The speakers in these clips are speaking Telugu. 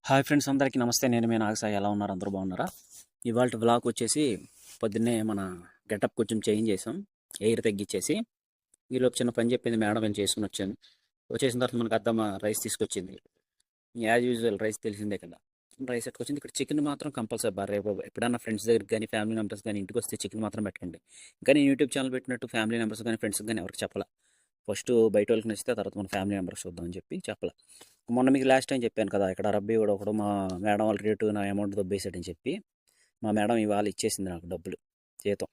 హాయ్ ఫ్రెండ్స్, అందరికీ నమస్తే. నేను మీ నాగసాయి. ఎలా ఉన్నారు? అందరూ బాగున్నారా? ఇవాళ వ్లాగ్ వచ్చేసి పొద్దున్నే మన గెటప్ కొంచెం చేంజ్ చేసాం, ఎయిర్ తగ్గించేసి. ఈలోపు చిన్న పని చెప్పింది మేడం, వెళ్ళి చేసుకుని వచ్చాను. వచ్చేసిన తర్వాత మనకు అద్దమ్మ రైస్ తీసుకొచ్చింది. యాజ్ యూజువల్ రైస్ తెలిసిందే కదా. రైస్ ఎట్టుకొచ్చింది. ఇక్కడ చికెన్ మాత్రం కంపల్సరీ. రేపు ఎప్పుడన్నా ఫ్రెండ్స్ దగ్గరికి కానీ ఫ్యామిలీ మెంబర్స్ కానీ ఇంటికి వస్తే చికెన్ మాత్రం పెట్టండి. కానీ యూట్యూబ్ ఛానల్ పెట్టినట్టు ఫ్యామిలీ మెంబర్స్ కానీ ఫ్రెండ్స్కి కానీ ఎవరికి చెప్పాల. ఫస్ట్ బయట వాళ్ళకి నచ్చితే తర్వాత మన ఫ్యామిలీ మెంబర్స్ చూద్దామని చెప్పి చెప్పాల. మొన్న మీకు లాస్ట్ టైం చెప్పాను కదా, ఇక్కడ రబ్బీ కూడా ఒకడు మా మేడం వాళ్ళ రేటు నా అమౌంట్ దొబ్బేసాడని చెప్పి. మా మేడం ఇవాళ ఇచ్చేసింది నాకు డబ్బులు, జీతం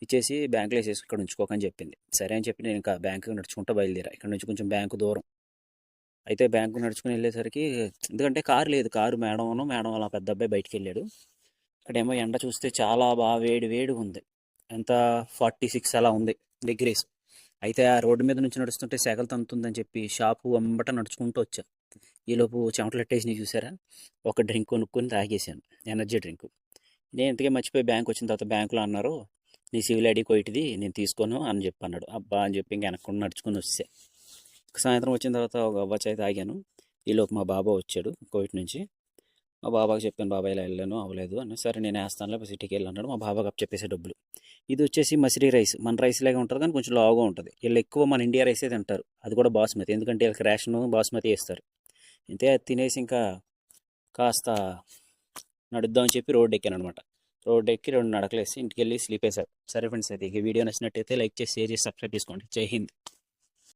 ఇచ్చేసి బ్యాంకులో వేసేసి ఇక్కడ ఉంచుకోకని చెప్పింది. సరే అని చెప్పి నేను ఇంకా బ్యాంకు నడుచుకుంటూ బయలుదేరా. ఇక్కడ నుంచి కొంచెం బ్యాంకు దూరం. అయితే బ్యాంకు నడుచుకుని వెళ్ళేసరికి, ఎందుకంటే కారు లేదు, కారు మేడం వాళ్ళ పెద్ద అబ్బాయి బయటికి వెళ్ళాడు. ఇక్కడేమో ఎండ చూస్తే చాలా బాగా వేడి ఉంది. ఎంత 46 అలా ఉంది డిగ్రీస్. అయితే ఆ రోడ్డు మీద నుంచి నడుస్తుంటే సెగలు తంతుందని చెప్పి షాపు వెంబట నడుచుకుంటూ వచ్చా. ఈలోపు చెమటలు ఎట్టేసినవి చూసారా. ఒక డ్రింక్ కొనుక్కొని తాగేసాను, ఎనర్జీ డ్రింక్. నేను ఇంతకే మర్చిపోయి బ్యాంక్ వచ్చిన తర్వాత బ్యాంకులో అన్నారు, నీ సివిల్ ఐడి కోయిటిది, నేను తీసుకోను అని చెప్పి అన్నాడు. అబ్బా అని చెప్పి ఇంక వెనక్కుండా నడుచుకొని వచ్చేసా. సాయంత్రం వచ్చిన తర్వాత ఒక అవ్వచాయి తాగాను. ఈలోపు మా బాబా వచ్చాడు కోయిట్ నుంచి. మా బాబాకి చెప్పాను, బాబాయ్ ఇలా వెళ్ళాను, అవ్వలేదు అని. సరే నేను వేస్తాను, లేకపోతే సిటీకి వెళ్ళి అన్నాడు. మా బాబాకి అప్ చెప్పేసే డబ్బులు. ఇది వచ్చేసి మసిరీ రైస్, మన రైస్ లాగా ఉంటుంది కానీ కొంచెం లావుగా ఉంటుంది. వీళ్ళు ఎక్కువ మన ఇండియా రైసే తింటారు, అది కూడా బాస్మతి. ఎందుకంటే వీళ్ళకి రేషన్ బాస్మతి వేస్తారు. అంతే, అది తినేసి ఇంకా కాస్త నడుద్దామని చెప్పి రోడ్డు ఎక్కాను అనమాట. రోడ్డు ఎక్కి 2 నడకలేసి ఇంటికి వెళ్ళి స్లీప్ వేసాడు. సరే ఫ్రెండ్స్, అయితే ఈ వీడియో నచ్చినట్టయితే లైక్ చేసి, షేర్ చేసి, సబ్స్క్రైబ్ చేసుకోండి. జై హింద్.